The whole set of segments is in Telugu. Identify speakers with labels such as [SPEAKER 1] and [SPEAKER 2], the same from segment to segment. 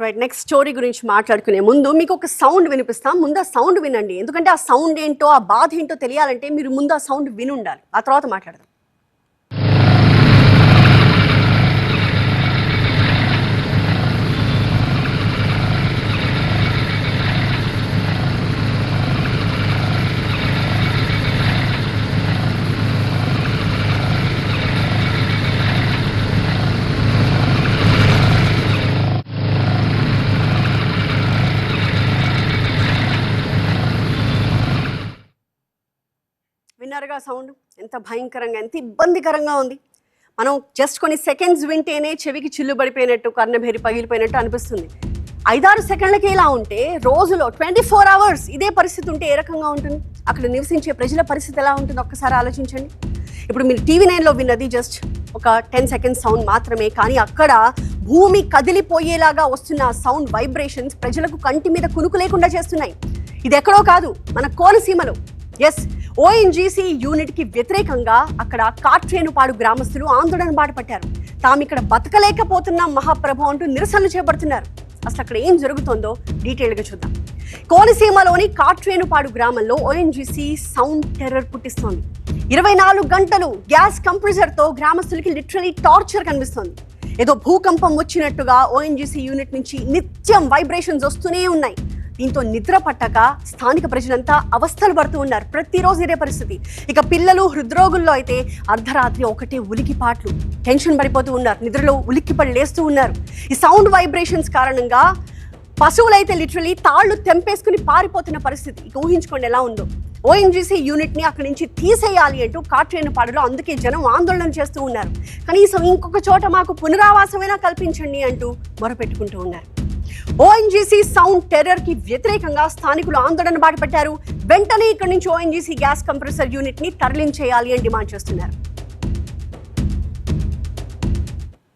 [SPEAKER 1] రైట్, నెక్స్ట్ స్టోరీ గురించి మాట్లాడుకునే ముందు మీకు ఒక సౌండ్ వినిపిస్తాం. ముందు ఆ సౌండ్ వినండి, ఎందుకంటే ఆ సౌండ్ ఏంటో ఆ బాధ ఏంటో తెలియాలంటే మీరు ముందు ఆ సౌండ్ విని ఉండాలి. ఆ తర్వాత మాట్లాడదాం. విన్నారుగా సౌండ్ ఎంత భయంకరంగా, ఎంత ఇబ్బందికరంగా ఉంది. మనం జస్ట్ కొన్ని సెకండ్స్ వింటేనే చెవికి చిల్లు పడిపోయినట్టు, కర్ణభేరి పగిలిపోయినట్టు అనిపిస్తుంది. 5-6 సెకండ్లకి ఇలా ఉంటే రోజులో 24 hours ఇదే పరిస్థితి ఉంటే ఏ రకంగా ఉంటుంది? అక్కడ నివసించే ప్రజల పరిస్థితి ఎలా ఉంటుంది ఒక్కసారి ఆలోచించండి. ఇప్పుడు మీరు TV 9లో విన్నది జస్ట్ ఒక 10 seconds సౌండ్ మాత్రమే, కానీ అక్కడ భూమి కదిలిపోయేలాగా వస్తున్న సౌండ్ వైబ్రేషన్స్ ప్రజలకు కంటి మీద కునుకు లేకుండా చేస్తున్నాయి. ఇది ఎక్కడో కాదు, మన కోనసీమలో. ఎస్, ONGC యూనిట్కి వ్యతిరేకంగా అక్కడ కాట్రేనుపాడు గ్రామస్తులు ఆందోళన బాట పట్టారు. తాము ఇక్కడ బతకలేకపోతున్నాం మహాప్రభు అంటూ నిరసనలు చేపడుతున్నారు. అసలు అక్కడ ఏం జరుగుతుందో డీటెయిల్గా చూద్దాం. కోనసీమలోని కాట్రేనుపాడు గ్రామంలో ONGC సౌండ్ టెర్రర్ పుట్టిస్తోంది. 24 గంటలు గ్యాస్ కంప్రెసర్తో గ్రామస్తులకి లిటరలీ టార్చర్ కనిపిస్తోంది. ఏదో భూకంపం వచ్చినట్టుగా ONGC యూనిట్ నుంచి నిత్యం వైబ్రేషన్స్ వస్తూనే ఉన్నాయి. దీంతో నిద్ర పట్టక స్థానిక ప్రజలంతా అవస్థలు పడుతూ ఉన్నారు. ప్రతిరోజు ఇదే పరిస్థితి. ఇక పిల్లలు, హృద్రోగుల్లో అయితే అర్ధరాత్రి ఒకటే ఉలికిపాట్లు, టెన్షన్ పడిపోతూ ఉన్నారు. నిద్రలో ఉలిక్కిపడి లేస్తూ ఉన్నారు. ఈ సౌండ్ వైబ్రేషన్స్ కారణంగా పశువులైతే లిటరలీ తాళ్లు తెంపేసుకుని పారిపోతున్న పరిస్థితి. ఇక ఊహించుకోండి ఎలా ఉందో. ONGC యూనిట్ని అక్కడి నుంచి తీసేయాలి అంటూ కాట్రేనుపాడులో అందుకే జనం ఆందోళన చేస్తూ ఉన్నారు. కనీసం ఇంకొక చోట మాకు పునరావాసమైనా కల్పించండి అంటూ మొరపెట్టుకుంటూ ఉన్నారు. ONGC సౌండ్ టెర్రర్ కి వ్యతిరేకంగా స్థానికులు ఆందోళన బాటపట్టారు. వెంటనే ఇక్కడి నుంచి ONGC గ్యాస్ కంప్రెసర్ యూనిట్ ని తరలించేయాలి అని డిమాండ్ చేస్తున్నారు.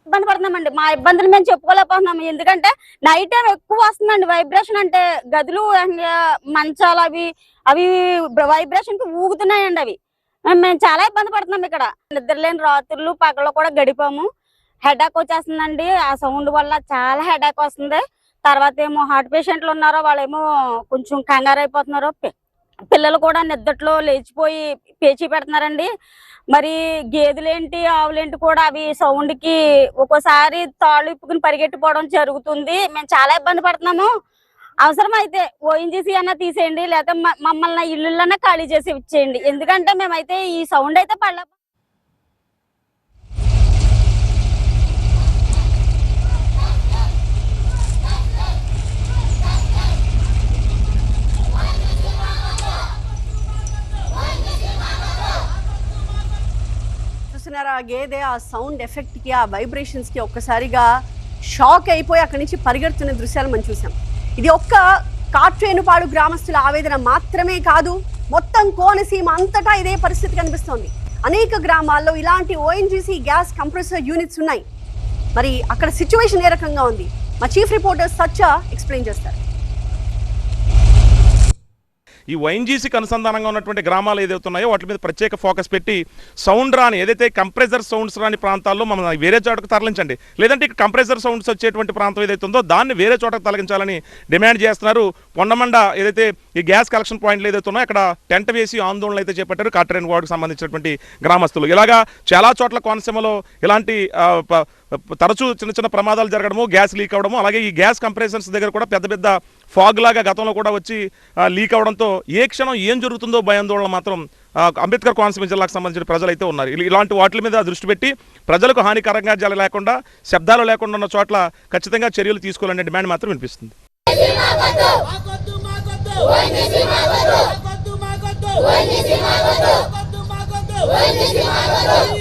[SPEAKER 2] ఇబ్బంది పడుతున్నామండి, మా ఇబ్బందులు మేము చెప్పుకోలేకపోతున్నాము. ఎందుకంటే నైట్ టైం ఎక్కువ వస్తుందండి వైబ్రేషన్. అంటే గదులు, మంచాలు అవి వైబ్రేషన్ కి ఊగుతున్నాయండి. అవి మేము చాలా ఇబ్బంది పడుతున్నాం. ఇక్కడ నిద్రలేని రాత్రులు పగలు కూడా గడిపాము. హెడాక్ వచ్చేస్తుందండి ఆ సౌండ్ వల్ల, చాలా హెడాక్ వస్తుంది. తర్వాత ఏమో హార్ట్ పేషెంట్లు ఉన్నారో వాళ్ళేమో కొంచెం కంగారు అయిపోతున్నారు. పిల్లలు కూడా నిద్రలో లేచిపోయి పేచీ పెడుతున్నారండి. మరి గేదెలేంటి, ఆవులేంటి కూడా అవి సౌండ్ కి ఒక్కోసారి తాళ్ళు ఇప్పుకుని పరిగెట్టిపోవడం జరుగుతుంది. మేము చాలా ఇబ్బంది పడుతున్నాము. అవసరమైతే ONGC అన్నా తీసేయండి, లేకపోతే మమ్మల్ని ఇళ్ళన్నా ఖాళీ చేసి ఇచ్చేయండి. ఎందుకంటే మేమైతే ఈ సౌండ్ అయితే పడలే.
[SPEAKER 1] ఆ గేదె ఆ సౌండ్ ఎఫెక్ట్ కి, ఆ వైబ్రేషన్స్ కి ఒక్కసారిగా షాక్ అయిపోయి అక్కడి నుంచి పరిగెడుతున్న దృశ్యాలు మనం చూసాం. ఇది ఒక్క కాట్రేనుపాడు గ్రామస్తుల ఆవేదన మాత్రమే కాదు, మొత్తం కోనసీమ అంతటా ఇదే పరిస్థితి కనిపిస్తోంది. అనేక గ్రామాల్లో ఇలాంటి ONGC గ్యాస్ కంప్రెసర్ యూనిట్స్ ఉన్నాయి. మరి అక్కడ సిచ్యువేషన్ ఏ రకంగా ఉంది? మా చీఫ్ రిపోర్టర్ సచ్చ ఎక్స్ప్లెయిన్ చేస్తారు.
[SPEAKER 3] ఈ ONGCకి అనుసంధానంగా ఉన్నటువంటి గ్రామాలు ఏదైతే ఉన్నాయో వాటి మీద ప్రత్యేక ఫోకస్ పెట్టి సౌండ్ రాని, ఏదైతే కంప్రెసర్ సౌండ్స్ రాని ప్రాంతాల్లో మనం వేరే చోటకు తరలించండి, లేదంటే ఇక్కడ కంప్రెసర్ సౌండ్స్ వచ్చేటువంటి ప్రాంతం ఏదైతే ఉందో దాన్ని వేరే చోటకు తొలగించాలని డిమాండ్ చేస్తున్నారు. పొన్నమండ ఏదైతే ఈ గ్యాస్ కలెక్షన్ పాయింట్లు ఏదైతే ఉన్నాయో అక్కడ టెంట్ వేసి ఆందోళనలు అయితే చేపట్టారు కాట్రేనుపాడుకు సంబంధించినటువంటి గ్రామస్తులు. ఇలాగా చాలా చోట్ల కోనసీమలో ఇలాంటి తరచూ చిన్న చిన్న ప్రమాదాలు జరగడము, గ్యాస్ లీక్ అవ్వడము, అలాగే ఈ గ్యాస్ కంప్రెసర్స్ దగ్గర కూడా పెద్ద పెద్ద ఫాగ్ లాగా గతంలో కూడా వచ్చి లీక్ అవ్వడంతో ఏ క్షణం ఏం జరుగుతుందో భయాందోళన మాత్రం అంబేద్కర్ కోనసీమ జిల్లాకు సంబంధించిన ప్రజలు అయితే ఉన్నారు. ఇలాంటి వాటి మీద దృష్టి పెట్టి ప్రజలకు హానికరంగా లేకుండా, శబ్దాలు లేకుండా ఉన్న చోట్ల ఖచ్చితంగా చర్యలు తీసుకోవాలనే డిమాండ్ మాత్రం వినిపిస్తుంది.
[SPEAKER 4] ONGC